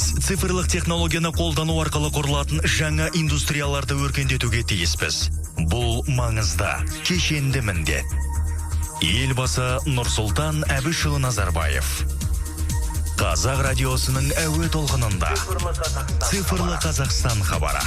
Біз цифрлық технологияны қолдану арқылы құрылатын жаңа индустрияларды өркендетуге тиіспіз. Бұл маңызды, кешенді міндет. Елбасы Нұрсұлтан Әбішұлы Назарбаев. Қазақ радиосының әуе толқынында Цифрлы Қазақстан хабары.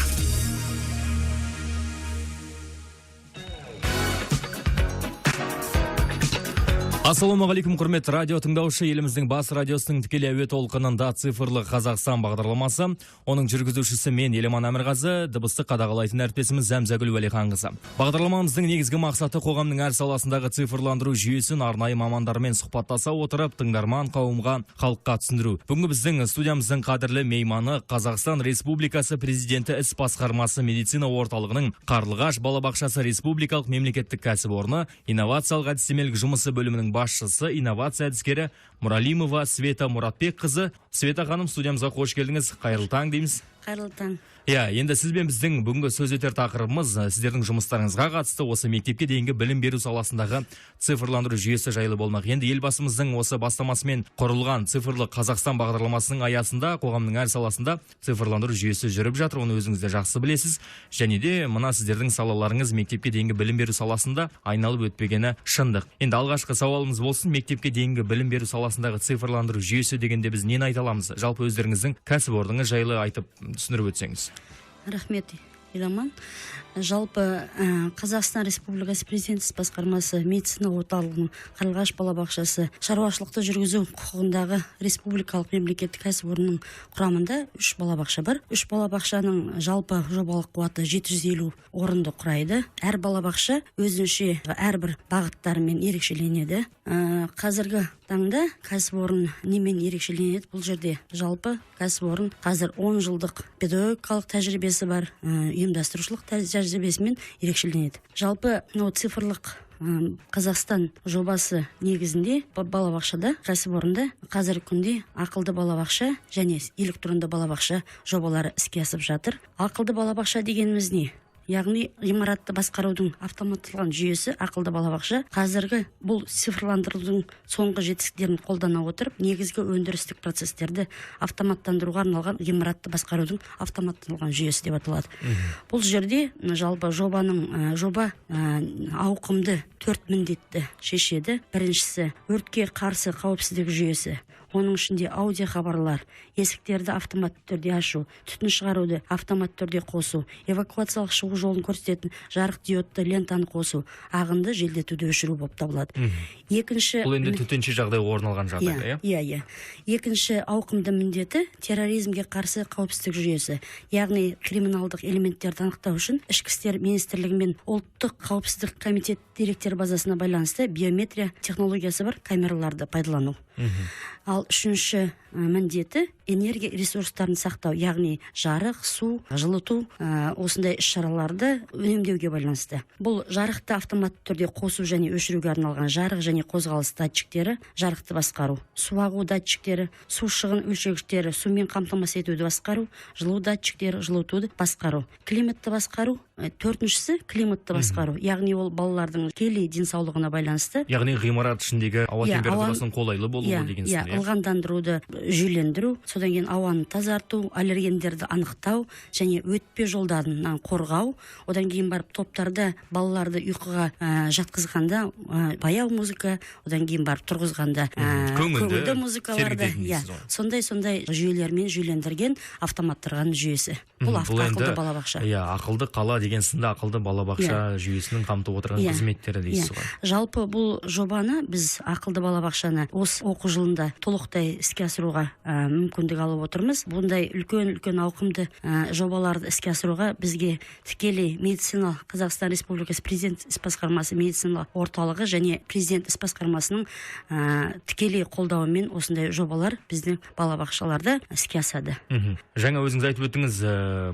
Ассалаумағалейкум, құрметті радио тыңдаушы. Еліміздің бас радиосының тікелей әуе толқынында Цифрлы Қазақстан бағдарламасы. Оның жүргізушісі мен Еламан Әмірғазы, дыбысты қадағалайтын әріптесіміз Зәмзәгүл Уәлиханқызы. Бағдарламамыздың негізгі мақсаты қоғамның әр саласындағы цифрландыру жүйесін арнайы мамандармен сұхбаттаса отырып, тыңдарман қауымға, халыққа түсіндіру. Бүгінгі біздің студиямыздың қадірлі мейманы Қазақстан Республикасы Президенті іс басқармасы медицина орталығының Қарлығаш балабақшасы республикалық мемлекеттік кәсіпорны инновациялық әдістемелік жұмысы бөлімінің басшысы, инновация әдіскері Мұралимова Света Мұратбек қызы. Света ханым, студиямызға қош келдіңіз. Қайырлы таң дейміз. Қайырлы таң. Енді сізбен біздің бүгінгі сөз етер тақырыбымыз сіздердің жұмыстарыңызға қатысты осы мектепке дейінгі білім беру саласындағы цифрландыру жүйесі жайлы болмақ. Енді елбасымыздың осы бастамасымен құрылған цифрлы Қазақстан бағдарламасының аясында қоғамның әр саласында цифрландыру жүйесі жүріп жатыр. Оны өзіңіз де жақсы білесіз. Және де мына сіздердің салаларыңыз мектепке дейінгі білім беру саласында айналып өтпегені шындық. Енді алғашқы сауалымыз болсын, мектепке дейінгі білім беру саласындағы цифрландыру жүйесі дегенде біз нені айта аламыз? Жалпы өздеріңіздің кәсіпорныңыз жайлы айтып түсіндіріп өтсеңіз. Рахмет, Еламан. Жалпы Қазақстан Республикасы Президенті іс басқармасы медицина орталығының Қарлығаш балабақшасы шаруашылықты жүргізу құқығындағы республикалық мемлекеттік кәсіпорынның құрамында 3 балабақша бар. 3 балабақшаның жалпы жобалық қуаты 750 орынды құрайды. Әр балабақша өзінше әрбір бағыттарымен ерекшеленеді. Қазіргі таңда кәсіпорын немен ерекшеленеді? Бұл жерде жалпы кәсіпорын қазір 10 жылдық педагогикалық тәжірибесі бар, ұйымдастырушылық тәжірибесімен ерекшеленеді. Жалпы цифрлық Қазақстан жобасы негізінде балабақшада, кәсіпорында қазіргі күнде ақылды балабақша және электронды балабақша жобалары іске асып жатыр. Ақылды балабақша дегеніміз не? Яғни ғимаратты басқарудың автоматталған жүйесі ақылды балабақша қазіргі бұл цифрландырудың соңғы жетістіктерін қолдана отырып, негізгі өндірістік процестерді автоматтандыруға арналған ғимаратты басқарудың автоматталған жүйесі деп аталады. Бұл жерде жалпы жоба ауқымды 4 міндетті шешеді. Біріншісі өртке қарсы қауіпсіздік жүйесі. Оның ішінде аудио хабарлар, есіктерді автоматты түрде ашу, түтін шығаруды автоматты түрде қосу, эвакуациялық шығу жолын көрсететін жарық диодты лентаны қосу, ағынды желдетуді өшіру болып табылады. Екінші, бұл енді төтенше жағдай орын алған жағдайда, иә. Екінші ауқымды міндеті терроризмге қарсы қауіпсіздік жүйесі. Яғни криминалдық элементтерді анықтау үшін ішкі істер министрлігі мен ұлттық қауіпсіздік комитет деректер базасына байланысты биометрия технологиясы бар камераларды пайдалану. Ал үшінші міндеті энергия ресурстарын сақтау, яғни жарық, су, жылыту, осындай іс-шараларды үнемдеуге байланысты. Бұл жарықты автоматты түрде қосу және өшіруге арналған жарық және қозғалыс датчиктері, жарықты басқару, су ағу датчиктері, су шығын өлшегіштері, сумен қамтамасыз етуді басқару, жылу датчиктері, жылытуды басқару, климатты басқару. Төртіншісі климатты басқару, яғни ол балалардың тікелей денсаулығына байланысты. Яғни ғимарат ішіндегі ауа температурасының қолайлы болуы деген сынды. Ылғалдандыруды жүйелендіру, содан кейін ауаны тазарту, аллергендерді анықтау және өтпе жолдарынан қорғау. Одан кейін барып топтарда балаларды ұйқыға жатқызғанда баяу музыка, одан кейін барып тұрғызғанда көңілді музыкаларды, сондай жүйелермен жүйелендірген автоматтырған жүйесі. Бұл ақылды балабақша. Ақылды қала деген сынды ақылды балабақша жүйесінің қамтып отырған қызметтері дейсіз ғой. Жалпы бұл жобаны біз ақылды балабақшаны осы оқу жылында толықтай іске асыруға мүмкіндік алып отырмыз. Бұндай үлкен ауқымды жобаларды іске асыруға бізге тікелей медицина Қазақстан Республикасы Президент іс басқармасы медицина орталығы және Президент іс басқармасының тікелей қолдауымен осындай жобалар біздің балабақшаларда іске асады. Жаңа өзіңіз айтып өттіңіз,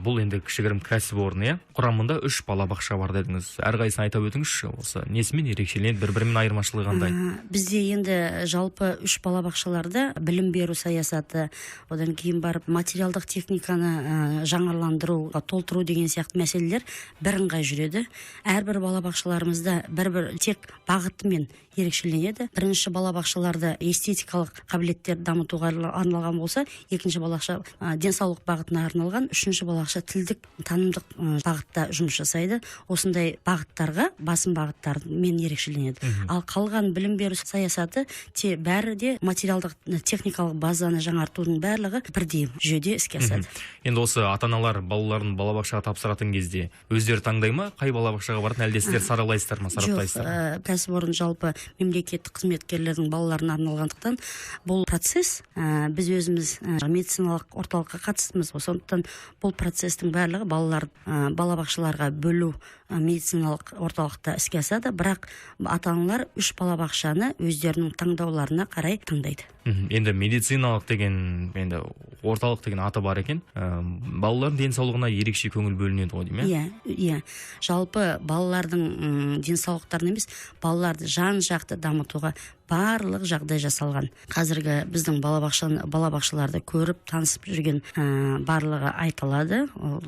бұл енді кішігірім кәсіпорын, құрамында 3 балабақша бар дедіңіз. Әрқайсысын айтып өтіңізші, осы несімен ерекшеленеді, бір-бірімен айырмашылығы қандай? Бізде енді жалпы 3 балабақшаларда білім беру саясаты, одан кейін барып материалдық техниканы жаңарландыру, толтыру деген сияқты мәселелер бірыңғай жүреді. Әрбір балабақшаларымызда бір тек бағытымен ерекшеленеді. Бірінші балабақшаларда эстетикалық қабілеттерді дамытуға арналған болса, екінші балабақша денсаулық бағытына арналған, үшінші балабақша тілдік танымдық бағытта жұмыс жасайды. Осындай бағыттарға, басым бағыттармен ерекшеленеді. Ал қалған білім беру саясаты бәрі де материалдық техникалық базаны жаңартудың барлығы бірдей жүйеде іске асады. Енді осы ата-аналар балаларын балабақшаға тапсыратын кезде өздері таңдай ма, қай балабақшаға баратын, әлде сіздер саралайсыздар ма, сараптайсыздар ма? Жоқ, кәсіпорын жалпы мемлекеттік қызметкерлердің балаларына арналғандықтан бұл процесс біз өзіміз медициналық орталыққа қатыстымыз. Сондықтан бұл процестің барлығы балабақшаларға бөлу медициналық орталықта іске асады, бірақ ата-аналар 3 балабақшаны өздерінің таңдауларына қарай таңдайды. Енді медициналық деген, енді орталық деген аты бар екен, балалардың денсаулығына ерекше көңіл бөлінеді ғой деймін? Иә. Жалпы балалардың денсаулықтарын емес, балаларды жан-жақты дамытуға барлық жағдай жасалған. Қазіргі біздің балабақшаларды көріп, танысып жүрген барлығы айтылады.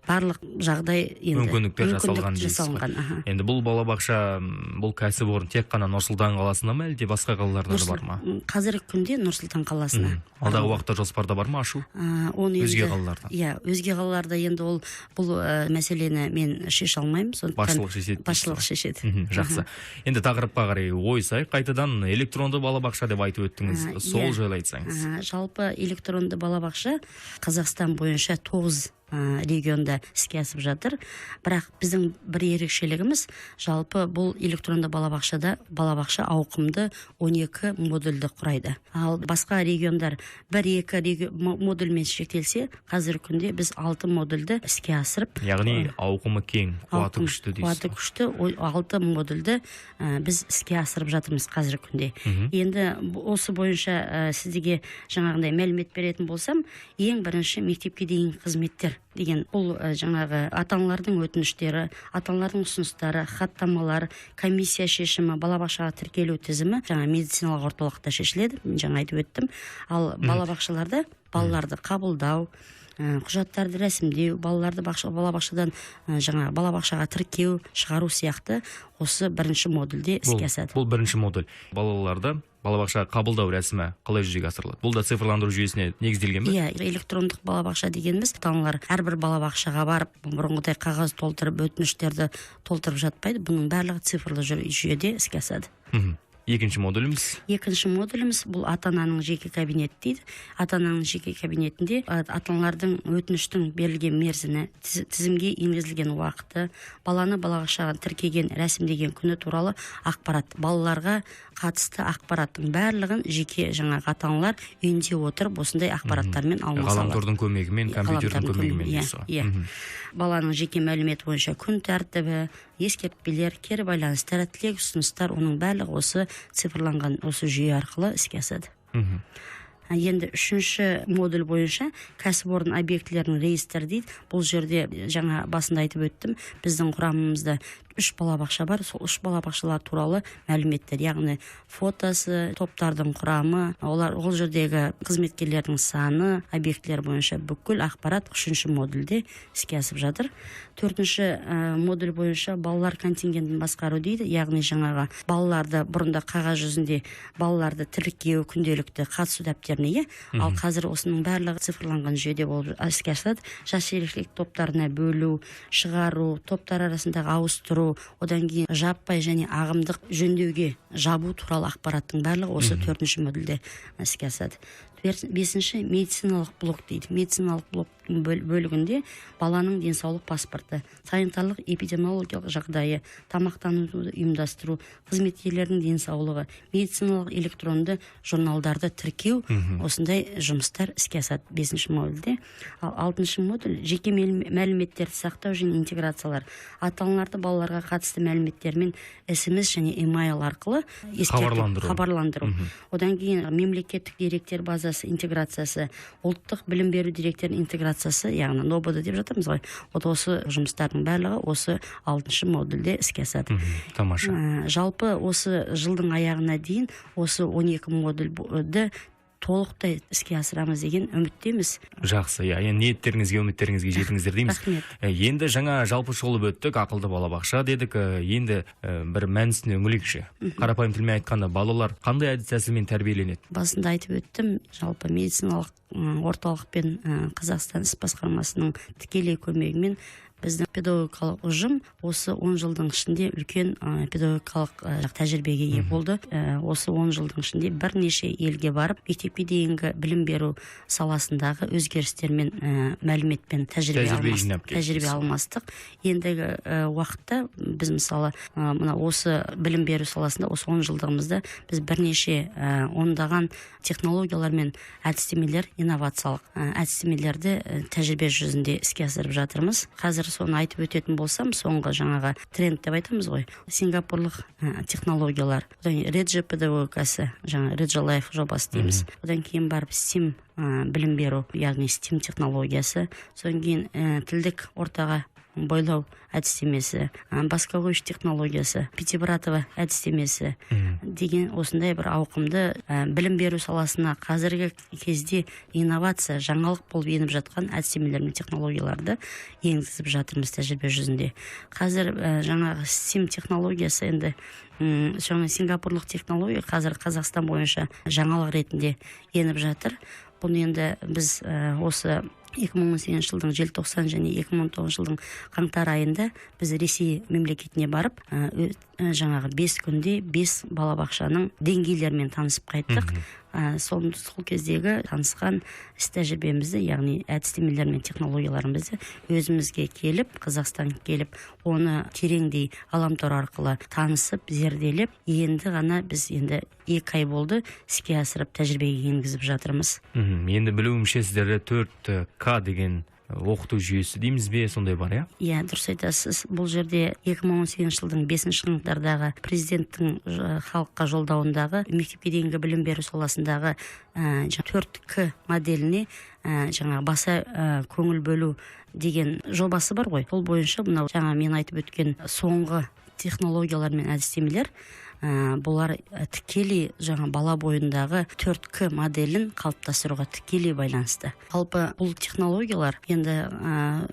Барлық жағдай мүмкіндіктер жасалған. Енді бұл балабақша, бұл кәсіпорын тек қана Нұр-Сұлтан қаласында ма, әлде басқа қалаларда да бар ма? Қазіргі күнде Нұр-Сұлтан қаласына. Алдағы уақытта жоспарда бар ма ашу? Өзге қалаларда? Иә, өзге қалаларда енді бұл мәселені мен шеше алмаймын. Басшылық шешеді. Жақсы. Енді тақырыпқа қарай ойсай, қайтадан электронды балабақша деп айтып өттіңіз. Сол жайлы айтсаңыз. Жалпы электронды балабақша Қазақстан бойынша 9 регионда іске асып жатыр. Бірақ біздің бір ерекшелігіміз, жалпы бұл электронды балабақша ауқымды 12 модульді құрайды. Ал басқа региондар 1-2 модульмен шектелсе, қазіргі күнде біз 6 модульді іске асырып, яғни ауқымы кең, қуаты күшті дейсіз. Қуаты күшті 6 модульді біз іске асырып жатырмыз қазіргі күнде. Енді осы бойынша сіздерге жаңағындай мәлімет беретін болсам, ең бірінші мектепке дейінгі қызметтер деген бұл жаңағы ата-аналардың өтініштері, ата-аналардың ұсыныстары, хаттамалар, комиссия шешімі, балабақшаға тіркелу тізімі жаңа медициналық орталықта шешіледі. Мен жаңа айтып өттім. Ал балабақшаларда балаларды қабылдау, құжаттарды рәсімдеу, балаларды балабақшадан балабақшаға тіркеу, шығару сияқты осы бірінші модульде іске асады. Бұл бірінші модуль. Балаларды балабақшаға қабылдау рәсімі қалай жүзеге асырылады? Бұл да цифрландыру жүйесіне негізделген бе? Иә, электрондық балабақша дегеніміз, ата-аналар әрбір балабақшаға барып, бұрынғыдай қағаз толтырып, өтініштерді толтырып жатпайды. Бұның барлығы цифрлы жүйеде іске асады. Екінші модуліміз бұл ата-ананың жеке кабинеті дейді. Ата-ананың жеке кабинетінде ата-аналардың өтініштің берілген мерзімі, тізімге енгізілген уақыты, баланы балабақшаға тіркеген, рәсімдеген күні туралы ақпарат, балаларға қатысты ақпараттың барлығын жеке жаңағы ата-аналар үйінде отырып осындай ақпараттармен алмаса алады. Ғаламтордың көмегімен, компьютердің көмегімен. Баланың жеке мәліметі бойынша күн тәртібі, ескертпелер, кері байланыстар, тілек ұсыныстар, оның барлығы осы цифрланған осы жүйе арқылы іске асады. Енді үшінші модуль бойынша кәсіпорын объектілерінің реестрі дейді. Бұл жерде жаңа басында айтып өттім, біздің құрамымызда 3 балабақша бар. Сол 3 балабақшалар туралы мәліметтер, яғни фотосы, топтардың құрамы, ол жердегі қызметкерлердің саны, объектілер бойынша бүкіл ақпарат 3-ші модульде іске асып жатыр. 4-ші модуль бойынша балалар контингентін басқару дейді, яғни жаңағы балаларды бұрында қағаз жүзінде балаларды тіркеу, күнделікті қатысу дәптеріне, ал қазір осының барлығы цифрланған жүйеде болып іске асады. Жас ерекшелік топтарына бөлу, шығару, топтар арасындағы ауыстыру, одан кейін жаппай және ағымдық жөндеуге жабу туралы ақпараттың барлығы осы 4-ші модульде іске асады. 5-ші медициналық блок дейді. Медициналық блоктың бөлігінде баланың денсаулық паспорты, санитарлық эпидемиологиялық жағдайы, тамақтануды ұйымдастыру, қызметкерлердің денсаулығы, медициналық электронды журналдарды тіркеу, осындай жұмыстар іске асады 5-ші модульде. Ал 6-ші модуль жеке мәліметтерді сақтау және интеграциялар. Ата-аналарды балаларға қатысты мәліметтермен SMS және email арқылы хабарландыру. Одан кейін мемлекеттік деректер базасы интеграциясы, ұлттық білім беру деректерінің интеграциясы, яғни НОБД деп жатырмыз ғой. Осы жұмыстардың барлығы осы 6-ші модульде іске асады. Тамаша. Жалпы осы жылдың аяғына дейін осы 12 модульді толықтай іске асырамыз деген үміттеміз. Жақсы, енді ниеттеріңізге, үміттеріңізге жетіңіздер дейміз. Рахмет. Енді жаңа жалпы шолып өттік, ақылды балабақша дедік, енді бір мәнісіне үңілейікші. Қарапайым тілмен айтқанда, балалар қандай әдіс тәсілмен тәрбиеленеді? Басында айтып өттім, жалпы медициналық орталық пен Қазақстан іс басқармасының тікелей көмегімен біздің педагогикалық ұжым осы 10 жылдың ішінде үлкен педагогикалық тәжірибеге ие болды. Осы 10 жылдың ішінде бірнеше елге барып, мектепке дейінгі білім беру саласындағы өзгерістермен мәліметпен тәжірибе алмастық. Ендігі уақытта біз мысалы мына осы білім беру саласында осы 10 жылдығымызда біз бірнеше ондаған технологиялар мен әдістемелер, инновациялық әдістемелерді тәжірибе жүзінде іске асырып жатырмыз. Қазір соны айтып өтетін болсам, соңғы жаңағы тренд деп айтамыз ғой, сингапурлық технологиялар, реджи педагогикасы, жаңа Реджи Лайф жобасы дейміз. Одан кейін барып STEAM білім беру, яғни STEAM технологиясы, содан кейін тілдік ортаға бойлау әдістемесі, басковойш технологиясы, Пятибратова әдістемесі деген осындай бір ауқымды білім беру саласына қазіргі кезде инновация, жаңалық болып еніп жатқан әдістемелер мен технологияларды енгізіп жатырмыз тәжірибе жүзінде. Қазір жаңағы STEAM технологиясы енді жаңа сингапурлық технология қазір Қазақстан бойынша жаңалық ретінде еніп жатыр. Бұны енді біз осы 2018 жылдың желтоқсан және 2019 жылдың қаңтар айында біз Ресей мемлекетіне барып, жаңағы 5 күнде 5 балабақшаның деңгейлерімен танысып қайттық. Сол кездегі танысқан іс тәжірибемізді, яғни әдістемелер мен технологияларымызды өзімізге келіп, Қазақстан келіп, оны тереңдей ғаламтор арқылы танысып, зерделеп, енді ғана біз 2 ай болды іске асырып тәжірибеге енгізіп жатырмыз. Енді білуімше сіздерде 4К деген оқыту жүйесі дейміз бе, сондай бар, иә? Иә, дұрыс айтасыз. Бұл жерде 2018 жылдың 5 қаңтардағы президенттің халыққа жолдауындағы мектепке дейінгі білім беру саласындағы 4К моделіне жаңа баса көңіл бөлу деген жобасы бар ғой. Сол бойынша мынау жаңа мен айтып өткен соңғы технологиялар мен әдістемелер бұлар тікелей жаңа бала бойындағы 4К моделін қалыптастыруға тікелей байланысты. Жалпы бұл технологиялар, енді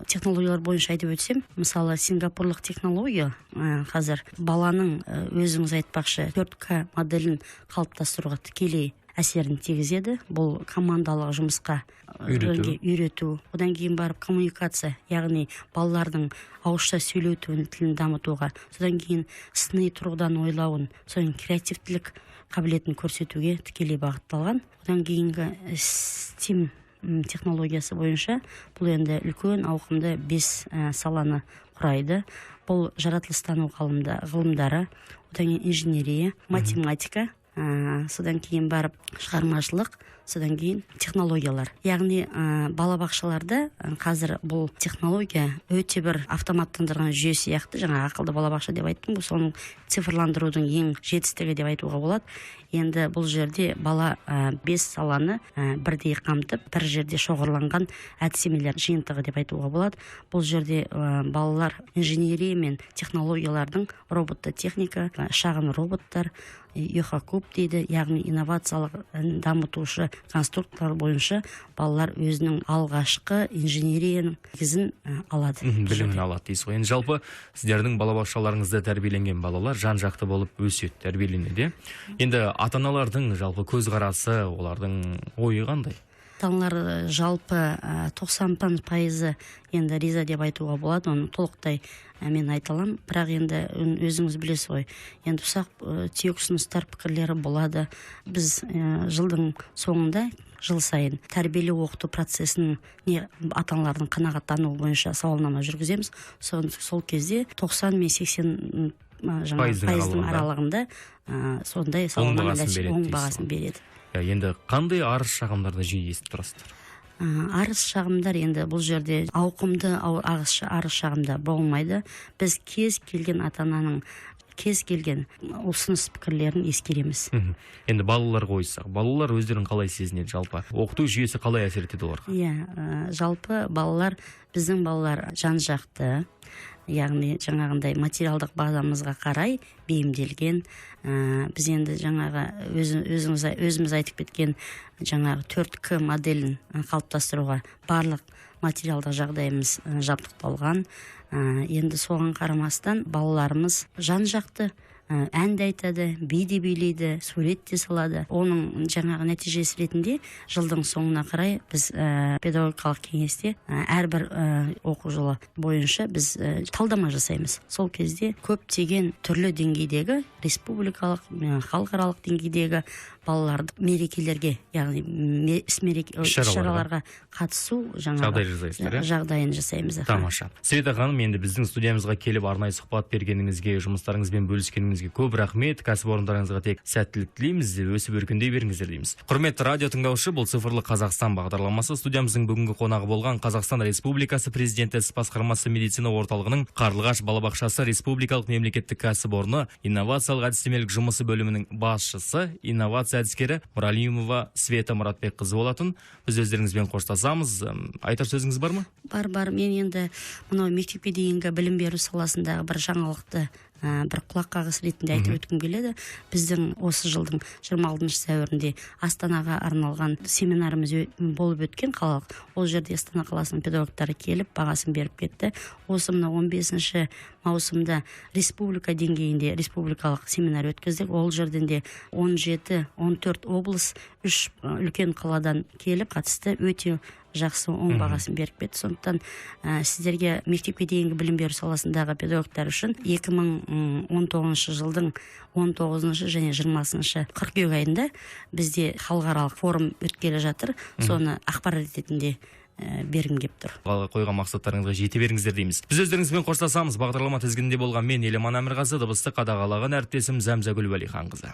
технологиялар бойынша айтып өтсем, мысалы сингапурлық технология қазір баланың өзіңіз айтпақшы 4К моделін қалыптастыруға тікелей әсерін тигізеді. Бұл командалық жұмысқа үйрету, одан кейін барып коммуникация, яғни балалардың ауызша сөйлеу тілін дамытуға, содан кейін сыни тұрғыдан ойлауын, содан креативтілік қабілетін көрсетуге тікелей бағытталған. Одан кейінгі STEAM технологиясы бойынша бұл енді үлкен ауқымды 5 саланы құрайды. Бұл жаратылыстану ғылымдары, одан кейін инженерия, математика, содан кейін барып шығармашылық, содан кейін технологиялар. Яғни балабақшаларда қазір бұл технология өте бір автоматтандырған жүйе сияқты, жаңа ақылды балабақша деп айттым, бұл соның цифрландырудың ең жетістігі деп айтуға болады. Енді бұл жерде бала 5 саланы бірдей қамтып, бір жерде шоғырланған әдістемелер жиынтығы деп айтуға болады. Бұл жерде балалар инженерия мен технологиялардың робототехника, шағын роботтар, Йохакуб дейді, яғни инновациялық дамытушы конструкторлар бойынша балалар өзінің алғашқы инженерияның негізін алады. Білімін алады дейсіз ғой. Енді жалпы сіздердің балабақшаларыңызда тәрбиеленген балалар жан-жақты болып өседі, тәрбиеленеді. Енді ата-аналардың жалпы көзқарасы, олардың ойы қандай? Ата-аналар жалпы 90% енді риза деп айтуға болады, оны толықтай мен айта аламын. Бірақ енді өзіңіз білесіз ғой, енді ұсақ түйек ұсыныстар, пікірлері болады. Біз жылдың соңында жыл сайын тәрбиелеу оқыту процесінің ата-аналардың қанағаттануы бойынша сауалнама жүргіземіз. Сол кезде 90 мен 80 пайыздың аралығында сондай оң бағасын береді. Енді қандай арыз шағымдарды жиі естіп тұрасыздар? Арыз шағымдар енді бұл жерде ауқымды арыз шағымда болмайды. Біз кез келген ата-ананың кез келген ұсыныс пікірлерін ескереміз. Енді балаларға ойсақ, балалар өздерін қалай сезінеді жалпы? Оқыту жүйесі қалай әсер етеді оларға? Иә, жалпы балалар, біздің балалар жан-жақты, яғни жаңағындай материалдық базамызға қарай бейімделген. Біз енді жаңағы өзіміз айтып кеткен жаңағы 4К моделін қалыптастыруға барлық материалдық жағдайымыз жабдықталған. Енді соған қарамастан балаларымыз жан-жақты, ән де айтады, би де билейді, сурет те салады. Оның жаңағы нәтижесі ретінде жылдың соңына қарай біз педагогикалық кеңесте әрбір оқу жылы бойынша біз талдама жасаймыз. Сол кезде көптеген түрлі деңгейдегі республикалық, халықаралық деңгейдегі балаларды мерекелерге, яғни іс-шараларға қатысу жағдайын жасаймыз. Тамаша. Света ханым, енді біздің студиямызға келіп арнайы сұхбат бергеніңізге, жұмыстарыңызбен бөліскеніңізге көп рахмет. Кәсіпорындарыңызға тек сәттілік тілейміз, өсіп өркендей беріңіздер дейміз. Құрметті радио тыңдаушы, бұл цифрлы Қазақстан бағдарламасы. Студиямыздың бүгінгі қонағы болған Қазақстан Республикасы Президенті іс басқармасы медицина орталығының Қарлығаш балабақшасы республикалық мемлекеттік кәсіпорны инновациялық әдістемелік жұмысы бөлімінің басшысы, инновация әдіскері Мұралимова Света Мұратбекқызы болатын. Біз өздеріңізбен қоштасамыз. Айтар сөзіңіз бар ма? Бар. Мен енді мынау мектепке дейінгі білім беру саласындағы бір жаңалықты бір құлақ қағыс ретінде айтып өткім келеді. Біздің осы жылдың 26 сәуірінде Астанаға арналған семинарымыз болып өткен қалалық. Ол жерде Астана қаласының педагогтары келіп бағасын беріп кетті. Осы мына 15 маусымда республика деңгейінде республикалық семинар өткіздік. Ол жерден де 17-14 облыс 3 үлкен қаладан келіп қатысты, өте жақсы оң бағасын беріп кетті. Сондықтан сіздерге мектепке дейінгі білім беру саласындағы педагогтар үшін 2019 жылдың 19 және 20 қыркүйек айында бізде халықаралық форум өткелі жатыр. Соны ақпарат ретінде бергім кеп тұр. Қойған мақсаттарыңызға жете беріңіздер дейміз. Біз өздеріңізбен қоштасамыз. Бағдарлама тізгінінде болған мен Елеман Әмірғазы, дыбысты қадағалаған әріптесім Зәмзагүл Уәлиханқызы.